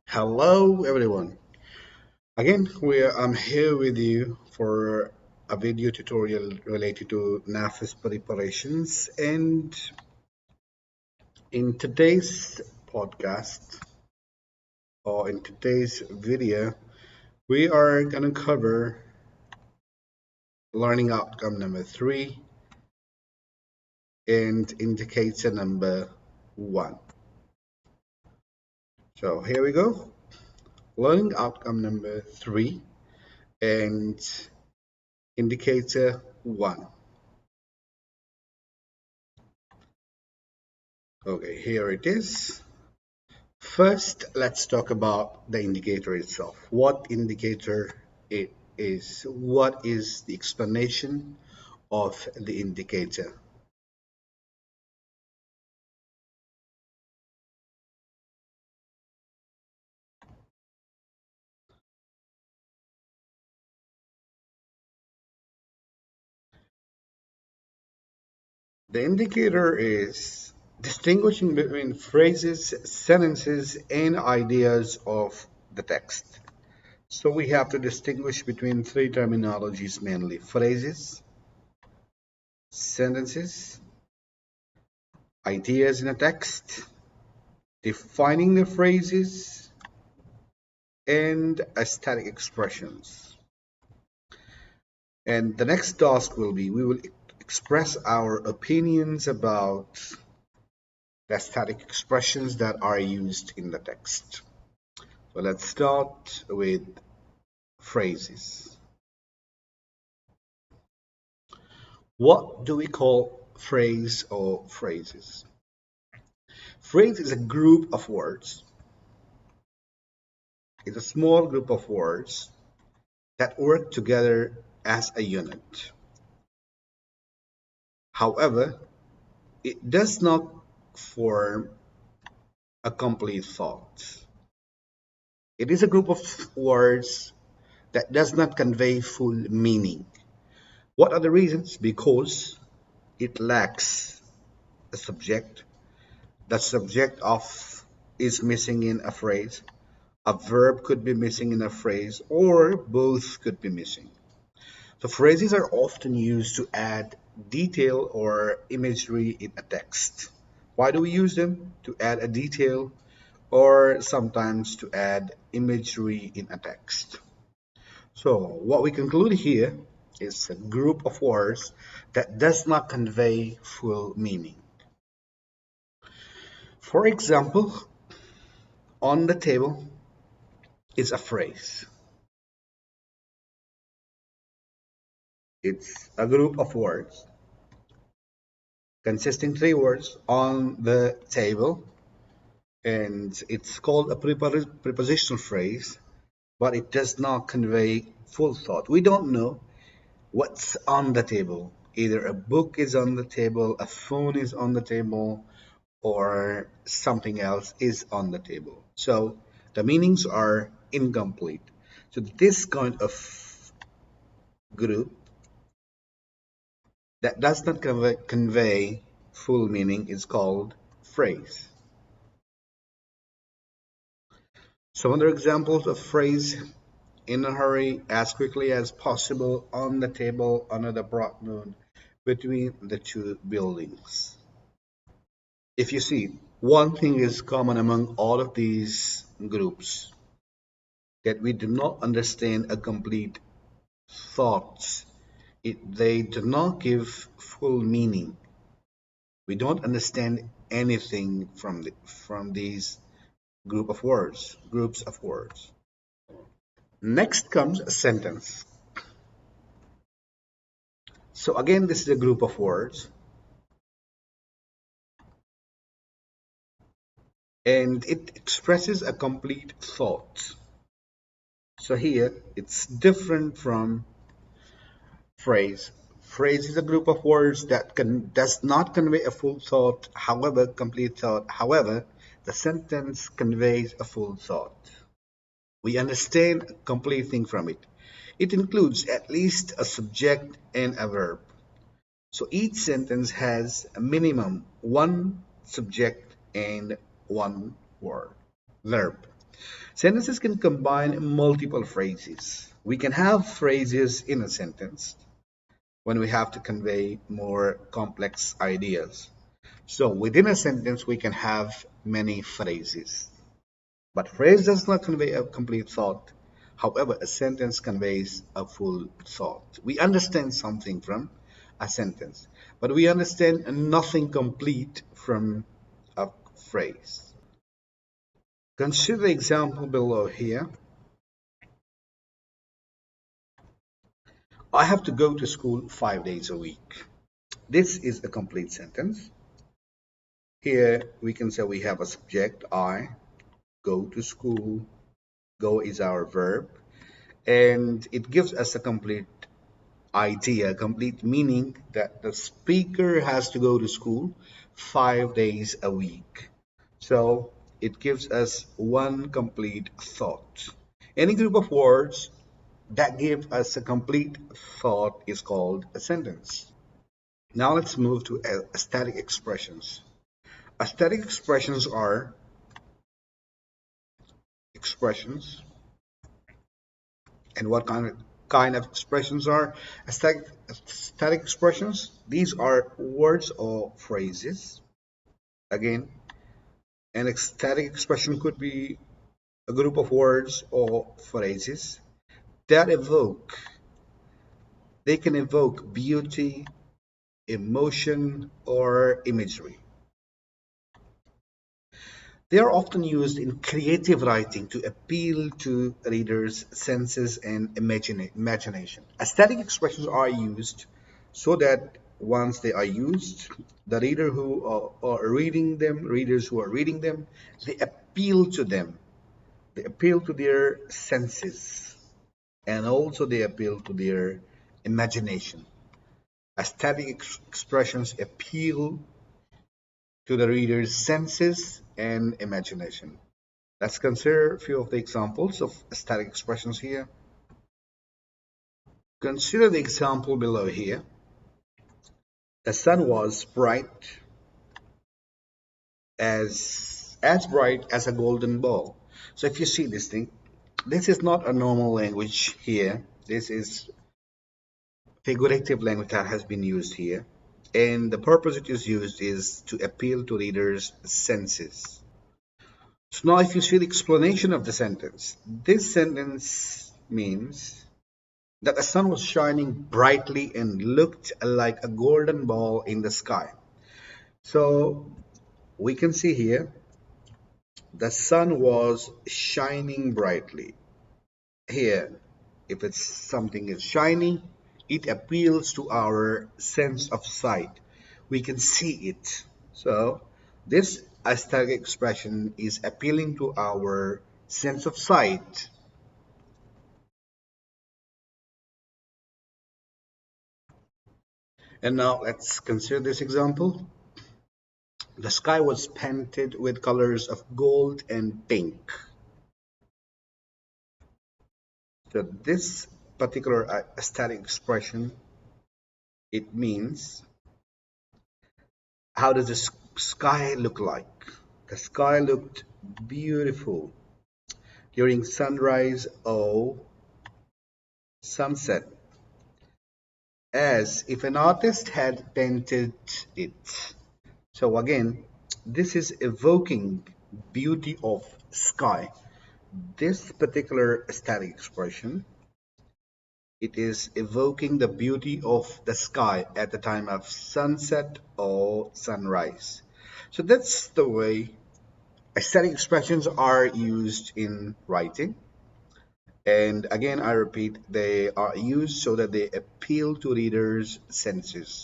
Hello, everyone. Again, I'm here with you for a video tutorial related to NAFIS preparations. And in today's podcast or in today's video, we are going to cover learning outcome number three and indicator number one. So here we go. Learning outcome number three and indicator one. Okay, here it is. First, let's talk about the indicator itself. What indicator it is? What is the explanation of the indicator? The indicator is distinguishing between phrases, sentences, and ideas of the text. So we have to distinguish between three terminologies mainly: phrases, sentences, ideas in a text, defining the phrases, and aesthetic expressions. And the next task will be we will express our opinions about the aesthetic expressions that are used in the text. So let's start with phrases. What do we call phrase or phrases? Phrase is a group of words. It's a small group of words that work together as a unit. However, it does not form a complete thought. It is a group of words that does not convey full meaning. What are the reasons? Because it lacks a subject. The subject of is missing in a phrase. A verb could be missing in a phrase, or both could be missing. So phrases are often used to add detail or imagery in a text. Why do we use them? To add a detail or sometimes to add imagery in a text. So what we conclude here is a group of words that does not convey full meaning. For example, on the table is a phrase. It's a group of words consisting three words on the table, and it's called a prepositional phrase, but it does not convey full thought. We don't know what's on the table. Either a book is on the table, a phone is on the table, or something else is on the table. So the meanings are incomplete. So this kind of group that does not convey full meaning is called phrase. Some other examples of phrase: in a hurry, as quickly as possible, on the table, under the broad moon, between the two buildings. If you see, one thing is common among all of these groups, that we do not understand a complete thoughts. They do not give full meaning. We don't understand anything from these groups of words. Next comes a sentence. So again, this is a group of words, and it expresses a complete thought. So here, it's different from phrase. Phrase is a group of words that does not convey a full thought, however, complete thought. However, the sentence conveys a full thought. We understand a complete thing from it. It includes at least a subject and a verb. So each sentence has a minimum one subject and one verb. Sentences can combine multiple phrases. We can have phrases in a sentence when we have to convey more complex ideas. So within a sentence, we can have many phrases. But phrase does not convey a complete thought. However, a sentence conveys a full thought. We understand something from a sentence, but we understand nothing complete from a phrase. Consider the example below here. I have to go to school 5 days a week. This is a complete sentence. Here we can say we have a subject, I, go to school, go is our verb, and it gives us a complete idea, complete meaning that the speaker has to go to school 5 days a week. So it gives us one complete thought. Any group of words that give us a complete thought is called a sentence. Now let's move to aesthetic expressions. Aesthetic expressions are expressions. And what kind of expressions are aesthetic expressions? These are words or phrases. Again, an aesthetic expression could be a group of words or phrases that they can evoke beauty, emotion, or imagery. They are often used in creative writing to appeal to readers' senses and imagination. Aesthetic expressions are used so that once they are used, the reader who are reading them, readers who are reading them, they appeal to them. They appeal to their senses and also they appeal to their imagination. Aesthetic expressions appeal to the reader's senses and imagination. Let's consider a few of the examples of aesthetic expressions here. Consider the example below here. The sun was as bright as a golden ball. So if you see this thing, this is not a normal language here. This is figurative language that has been used here. And the purpose it is used is to appeal to readers' senses. So now if you see the explanation of the sentence, this sentence means that the sun was shining brightly and looked like a golden ball in the sky. So we can see here the sun was shining brightly. Here, if it's something is shiny, it appeals to our sense of sight. We can see it. So this aesthetic expression is appealing to our sense of sight. And now let's consider this example. The sky was painted with colors of gold and pink. So this particular aesthetic expression, it means how does the sky look like? The sky looked beautiful during sunrise or sunset, as if an artist had painted it. So again, this is evoking beauty of sky. This particular aesthetic expression, it is evoking the beauty of the sky at the time of sunset or sunrise. So that's the way aesthetic expressions are used in writing. And again, I repeat, they are used so that they appeal to readers' senses.